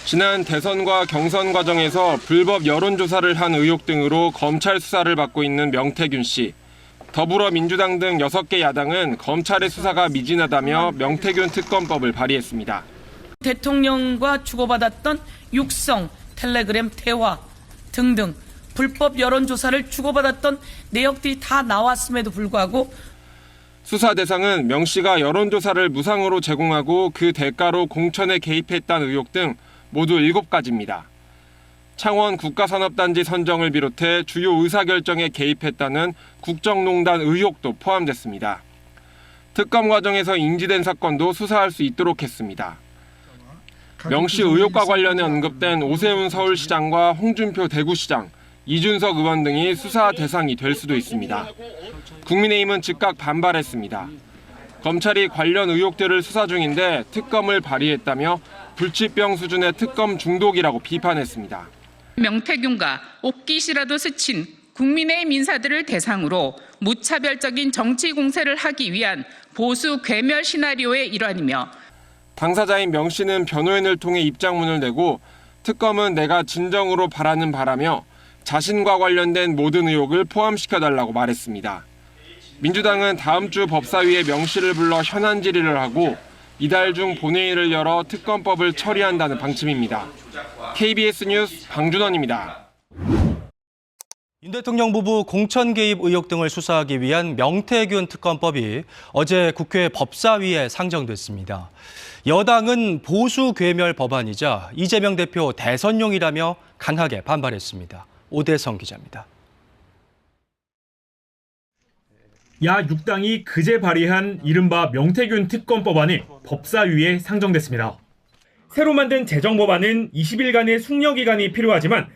지난 대선과 경선 과정에서 불법 여론조사를 한 의혹 등으로 검찰 수사를 받고 있는 명태균 씨. 더불어민주당 등 6개 야당은 검찰의 수사가 미진하다며 명태균 특검법을 발의했습니다. 대통령과 주고받았던 육성, 텔레그램 대화 등등 불법 여론조사를 주고받았던 내역들이 다 나왔음에도 불구하고 수사 대상은 명 씨가 여론조사를 무상으로 제공하고 그 대가로 공천에 개입했다는 의혹 등 모두 7가지입니다. 창원 국가산업단지 선정을 비롯해 주요 의사결정에 개입했다는 국정농단 의혹도 포함됐습니다. 특검 과정에서 인지된 사건도 수사할 수 있도록 했습니다. 명 씨 의혹과 관련해 언급된 오세훈 서울시장과 홍준표 대구시장, 이준석 의원 등이 수사 대상이 될 수도 있습니다. 국민의힘은 즉각 반발했습니다. 검찰이 관련 의혹들을 수사 중인데 특검을 발의했다며 불치병 수준의 특검 중독이라고 비판했습니다. 명태균과 옷깃이라도 스친 국민의힘 인사들을 대상으로 무차별적인 정치 공세를 하기 위한 보수 괴멸 시나리오의 일환이며 당사자인 명 씨는 변호인을 통해 입장문을 내고 특검은 내가 진정으로 바라는 바라며 자신과 관련된 모든 의혹을 포함시켜달라고 말했습니다. 민주당은 다음 주 법사위에 명 씨를 불러 현안 질의를 하고 이달 중 본회의를 열어 특검법을 처리한다는 방침입니다. KBS 뉴스 방준원입니다. 윤 대통령 부부 공천 개입 의혹 등을 수사하기 위한 명태균 특검법이 어제 국회 법사위에 상정됐습니다. 여당은 보수 괴멸 법안이자 이재명 대표 대선용이라며 강하게 반발했습니다. 오대성 기자입니다. 야 6당이 그제 발의한 이른바 명태균 특검법안이 법사위에 상정됐습니다. 새로 만든 재정법안은 20일간의 숙려기간이 필요하지만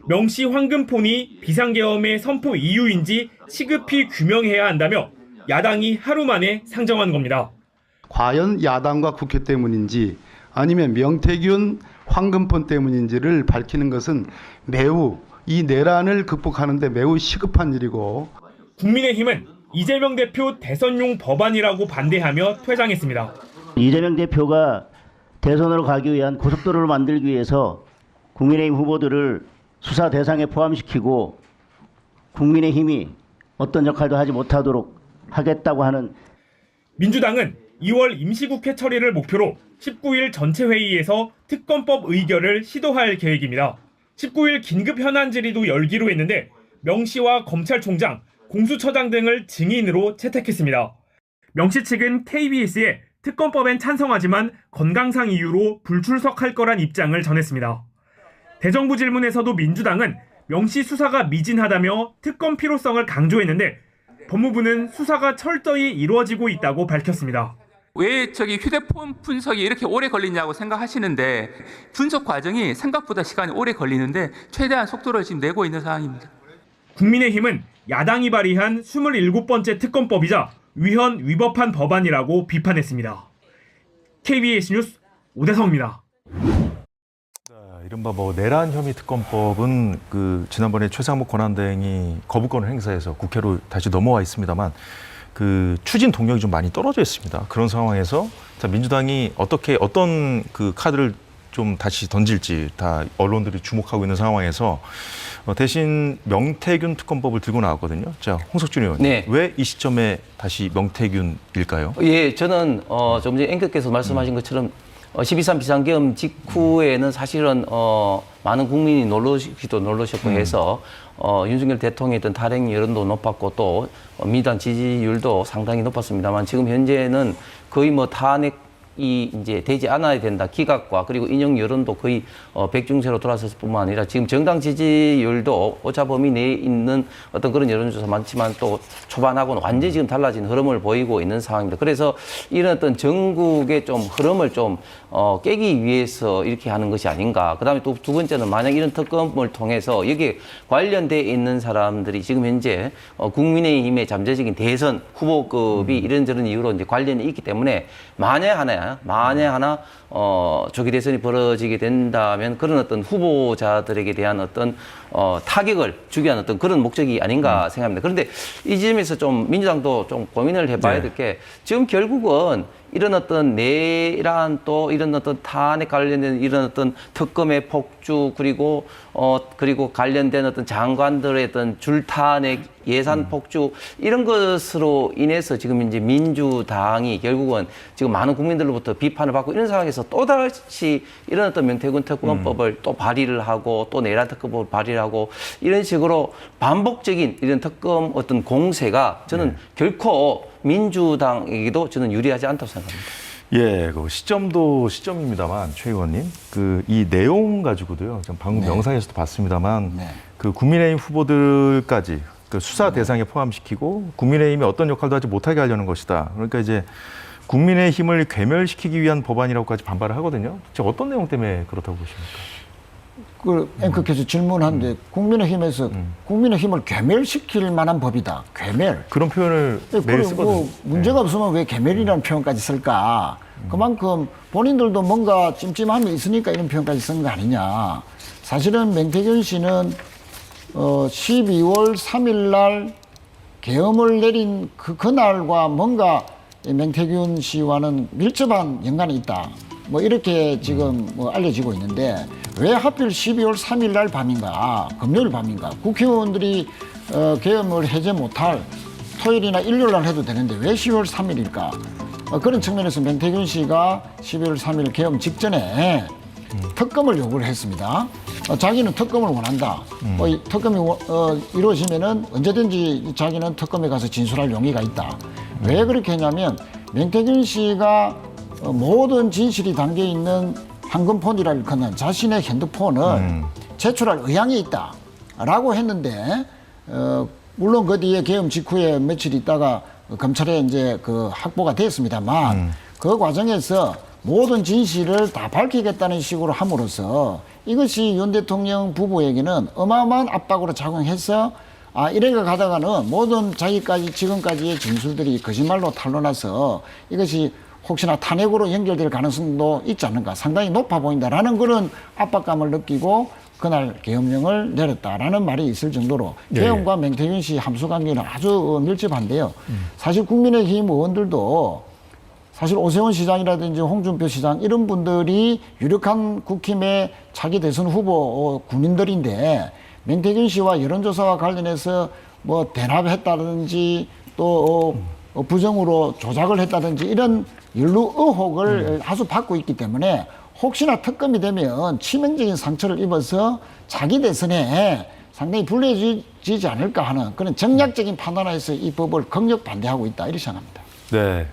명 씨 황금폰이 비상계엄의 선포 이유인지 시급히 규명해야 한다며 야당이 하루 만에 상정한 겁니다. 과연 야당과 국회 때문인지 아니면 명태균 황금폰 때문인지를 밝히는 것은 매우 이 내란을 극복하는 데 매우 시급한 일이고 국민의힘은 이재명 대표 대선용 법안이라고 반대하며 퇴장했습니다. 이재명 대표가 대선으로 가기 위한 고속도로를 만들기 위해서 국민의힘 후보들을 수사 대상에 포함시키고 국민의힘이 어떤 역할도 하지 못하도록 하겠다고 하는 민주당은 2월 임시국회 처리를 목표로 19일 전체 회의에서 특검법 의결을 시도할 계획입니다. 19일 긴급 현안 질의도 열기로 했는데 명 씨와 검찰총장, 공수처장 등을 증인으로 채택했습니다. 명 씨 측은 KBS에 특검법엔 찬성하지만 건강상 이유로 불출석할 거란 입장을 전했습니다. 대정부 질문에서도 민주당은 명 씨 수사가 미진하다며 특검 필요성을 강조했는데 법무부는 수사가 철저히 이루어지고 있다고 밝혔습니다. 왜 휴대폰 분석이 이렇게 오래 걸리냐고 생각하시는데 분석 과정이 생각보다 시간이 오래 걸리는데 최대한 속도를 지금 내고 있는 상황입니다. 국민의힘은 야당이 발의한 27번째 특검법이자 위헌 위법한 법안이라고 비판했습니다. KBS 뉴스 오대성입니다. 이른바 내란 혐의 특검법은 지난번에 최상목 권한대행이 거부권을 행사해서 국회로 다시 넘어와 있습니다만 추진 동력이 좀 많이 떨어져 있습니다. 그런 상황에서 민주당이 어떤 카드를 좀 다시 던질지 다 언론들이 주목하고 있는 상황에서 대신 명태균 특검법을 들고 나왔거든요. 자, 홍석준 의원님, 네. 왜 이 시점에 다시 명태균일까요? 예, 저는 좀 전에 앵커께서 말씀하신 것처럼 12.3 비상계엄 직후에는 사실은 많은 국민이 놀라셨고 해서 윤석열 대통령의 어떤 탈행 여론도 높았고 또 민주당 지지율도 상당히 높았습니다만 지금 현재는 거의 탄핵이 이제 되지 않아야 된다. 기각과 그리고 인용 여론도 거의 백중세로 돌아섰을 뿐만 아니라 지금 정당 지지율도 오차 범위 내에 있는 어떤 그런 여론조사 많지만 또 초반하고는 완전히 지금 달라진 흐름을 보이고 있는 상황입니다. 그래서 이런 어떤 전국의 좀 흐름을 좀 깨기 위해서 이렇게 하는 것이 아닌가. 그다음에 또 두 번째는 만약 이런 특검을 통해서 여기에 관련돼 있는 사람들이 지금 현재 국민의힘의 잠재적인 대선 후보급이 이런저런 이유로 이제 관련이 있기 때문에 만에 하나 조기 대선이 벌어지게 된다면 그런 어떤 후보자들에게 대한 어떤 타격을 주기 위한 어떤 그런 목적이 아닌가 생각합니다. 그런데 이 점에서 좀 민주당도 좀 고민을 해봐야 될 게 지금 결국은 이런 어떤 내란 또 이런 어떤 탄핵 관련된 이런 어떤 특검의 폭주 그리고 관련된 어떤 장관들의 어떤 줄탄핵 예산 폭주 이런 것으로 인해서 지금 이제 민주당이 결국은 지금 많은 국민들로부터 비판을 받고 이런 상황에서 또다시 이런 어떤 명태균 특검법을 또 발의를 하고 또 내란 특검법을 발의를 하고 이런 식으로 반복적인 이런 특검 어떤 공세가 저는 결코 민주당에게도 저는 유리하지 않다고 생각합니다. 예, 그 시점도 시점입니다만 최 의원님, 그 이 내용 가지고도요. 좀 방금 영상에서도 봤습니다만 그 국민의힘 후보들까지 그 수사 대상에 포함시키고 국민의힘이 어떤 역할도 하지 못하게 하려는 것이다. 그러니까 이제 국민의힘을 괴멸시키기 위한 법안이라고까지 반발을 하거든요. 제가 어떤 내용 때문에 그렇다고 보십니까? 그 앵커께서 질문한데 국민의힘에서 국민의힘을 괴멸시킬 만한 법이다. 괴멸. 그런 표현을 매일 쓰거든요. 뭐 문제가 없으면 왜 괴멸이라는 표현까지 쓸까? 그만큼 본인들도 뭔가 찜찜함이 있으니까 이런 표현까지 쓴 거 아니냐. 사실은 명태균 씨는 12월 3일 날 계엄을 내린 그날과 뭔가 명태균 씨와는 밀접한 연관이 있다. 뭐 이렇게 지금 뭐 알려지고 있는데 왜 하필 12월 3일 날 밤인가, 금요일 밤인가, 국회의원들이 계엄을 해제 못할 토요일이나 일요일 날 해도 되는데 왜 12월 3일일까? 그런 측면에서 명태균 씨가 12월 3일 계엄 직전에 특검을 요구를 했습니다. 자기는 특검을 원한다. 특검이 이루어지면은 언제든지 자기는 특검에 가서 진술할 용의가 있다. 왜 그렇게 했냐면 명태균 씨가 모든 진실이 담겨 있는 황금폰이라 일컫는 자신의 핸드폰을 제출할 의향이 있다라고 했는데 물론 그 뒤에 계엄 직후에 며칠 있다가 검찰에 이제 그 확보가 됐습니다만 그 과정에서 모든 진실을 다 밝히겠다는 식으로 함으로써 이것이 윤 대통령 부부에게는 어마어마한 압박으로 작용해서 이래가 가다가는 모든 자기까지 지금까지의 진술들이 거짓말로 탄로나서 이것이 혹시나 탄핵으로 연결될 가능성도 있지 않는가 상당히 높아 보인다라는 그런 압박감을 느끼고 그날 계엄령을 내렸다라는 말이 있을 정도로 계엄과 명태균 씨 함수관계는 아주 밀접한데요. 사실 국민의힘 의원들도 사실 오세훈 시장이라든지 홍준표 시장 이런 분들이 유력한 국힘의 차기 대선 후보 군인들인데 명태균 씨와 여론조사와 관련해서 뭐 대납했다든지 또 부정으로 조작을 했다든지 이런 연루 의혹을 아주 받고 있기 때문에 혹시나 특검이 되면 치명적인 상처를 입어서 자기 대선에 상당히 불리해지지 않을까 하는 그런 정략적인 판단에서 이 법을 강력 반대하고 있다 이렇게 생각합니다. 네.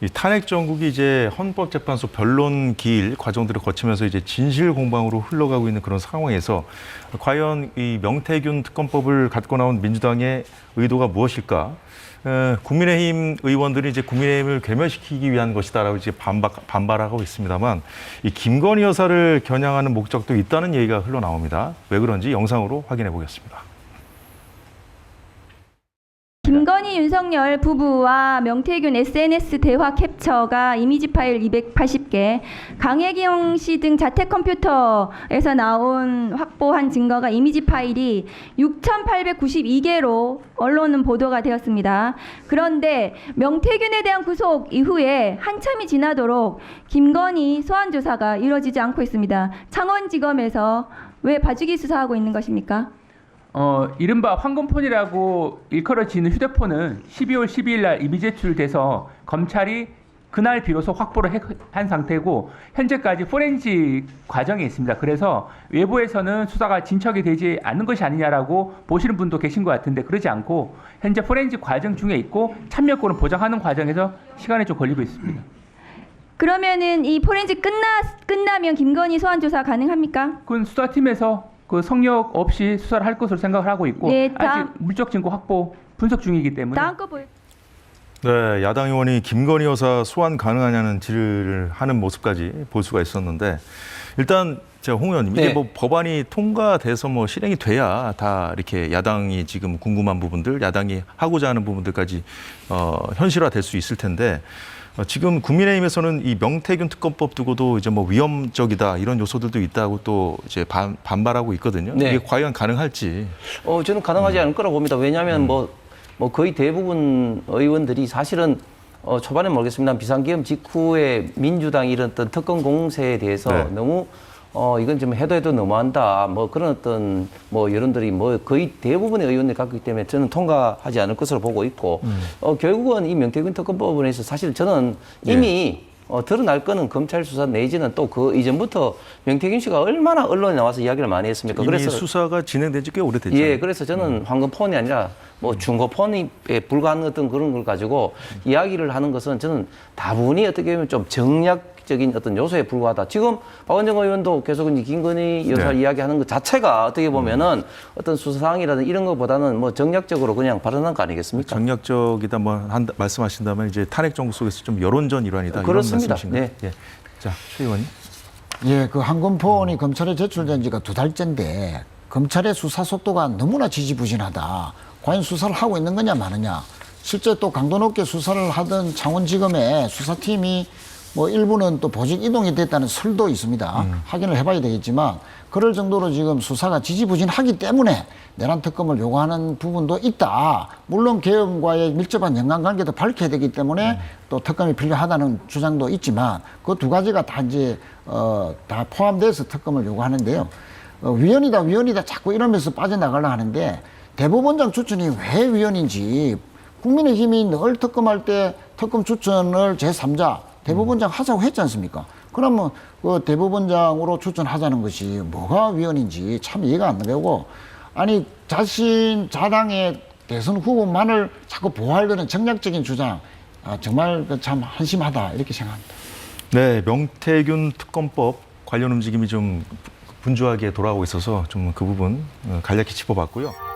이 탄핵 정국이 이제 헌법재판소 변론 기일 과정들을 거치면서 이제 진실 공방으로 흘러가고 있는 그런 상황에서 과연 이 명태균 특검법을 갖고 나온 민주당의 의도가 무엇일까? 국민의힘 의원들이 이제 국민의힘을 괴멸시키기 위한 것이다라고 이제 반발하고 있습니다만 이 김건희 여사를 겨냥하는 목적도 있다는 얘기가 흘러나옵니다. 왜 그런지 영상으로 확인해 보겠습니다. 김건희 윤석열 부부와 명태균 SNS 대화 캡처가 이미지 파일 280개, 강혜경 씨 등 자택 컴퓨터에서 나온 확보한 증거가 이미지 파일이 6,892개로 언론은 보도가 되었습니다. 그런데 명태균에 대한 구속 이후에 한참이 지나도록 김건희 소환 조사가 이루어지지 않고 있습니다. 창원지검에서 왜 봐주기 수사하고 있는 것입니까? 이른바 황금폰이라고 일컬어지는 휴대폰은 12월 12일 날 이미 제출돼서 검찰이 그날 비로소 확보를 한 상태고 현재까지 포렌식 과정에 있습니다. 그래서 외부에서는 수사가 진척이 되지 않는 것이 아니냐라고 보시는 분도 계신 것 같은데 그러지 않고 현재 포렌식 과정 중에 있고 참여권을 보장하는 과정에서 시간이 좀 걸리고 있습니다. 그러면은 이 포렌식 끝나면 김건희 소환 조사 가능합니까? 그건 수사팀에서 그 성역 없이 수사를 할 것으로 생각을 하고 있고 아직 물적 증거 확보 분석 중이기 때문에 다음 거 보여. 네, 야당 의원이 김건희 여사 소환 가능하냐는 질의를 하는 모습까지 볼 수가 있었는데 일단 제가 홍 의원님 이게 뭐 법안이 통과돼서 뭐 실행이 돼야 다 이렇게 야당이 지금 궁금한 부분들, 야당이 하고자 하는 부분들까지 현실화될 수 있을 텐데. 지금 국민의힘에서는 이 명태균 특검법 두고도 이제 뭐 위험적이다 이런 요소들도 있다고 또 이제 반발하고 있거든요. 이게 과연 가능할지. 저는 가능하지 않을 거라고 봅니다. 왜냐하면 뭐 거의 대부분 의원들이 사실은 초반에 모르겠습니다. 비상계엄 직후에 민주당이 이런 특검 공세에 대해서 네. 너무 이건 좀 해도 너무한다. 뭐 그런 어떤 뭐 여론들이 뭐 거의 대부분의 의원들이 갖고 있기 때문에 저는 통과하지 않을 것으로 보고 있고 결국은 이 명태균 특검법원에서 사실 저는 이미 드러날 거는 검찰 수사 내지는 또 그 이전부터 명태균 씨가 얼마나 언론에 나와서 이야기를 많이 했습니까? 이미 그래서 수사가 진행된 지 꽤 오래됐죠. 예, 그래서 저는 황금폰이 아니라 뭐 중고폰에 불과한 어떤 그런 걸 가지고 이야기를 하는 것은 저는 다분히 어떻게 보면 좀 정략적인 어떤 요소에 불과하다. 지금 박원정 의원도 계속 이제 김건희 여사 네. 이야기하는 것 자체가 어떻게 보면은 어떤 수사상이라든 이런 것보다는 뭐 정략적으로 그냥 발언한 거 아니겠습니까? 정략적이다 뭐 말씀하신다면 이제 탄핵 정부 속에서 좀 여론전 일환이다 그렇습니다. 이런 말씀이신가요? 네. 예. 자, 최 의원님. 예, 그 한건폰이 검찰에 제출된 지가 2달째인데 검찰의 수사 속도가 너무나 지지부진하다. 과연 수사를 하고 있는 거냐 마느냐. 실제 또 강도 높게 수사를 하던 창원지검의 수사팀이 뭐 일부는 또 보직 이동이 됐다는 설도 있습니다. 확인을 해봐야 되겠지만 그럴 정도로 지금 수사가 지지부진하기 때문에 내란 특검을 요구하는 부분도 있다. 물론 개헌과의 밀접한 연관관계도 밝혀야 되기 때문에 또 특검이 필요하다는 주장도 있지만 그 두 가지가 다 이제 다 포함돼서 특검을 요구하는데요. 위헌이다 자꾸 이러면서 빠져나가려 하는데 대법원장 추천이 왜 위헌인지 국민의힘이 늘 특검할 때 특검 추천을 제3자 대법원장 하자고 했지 않습니까? 그러면 그 대법원장으로 추천하자는 것이 뭐가 위헌인지 참 이해가 안 되고 아니 자당의 대선 후보만을 자꾸 보호하려는 정략적인 주장 정말 참 한심하다 이렇게 생각합니다. 네, 명태균 특검법 관련 움직임이 좀 분주하게 돌아오고 있어서 좀 그 부분 간략히 짚어봤고요.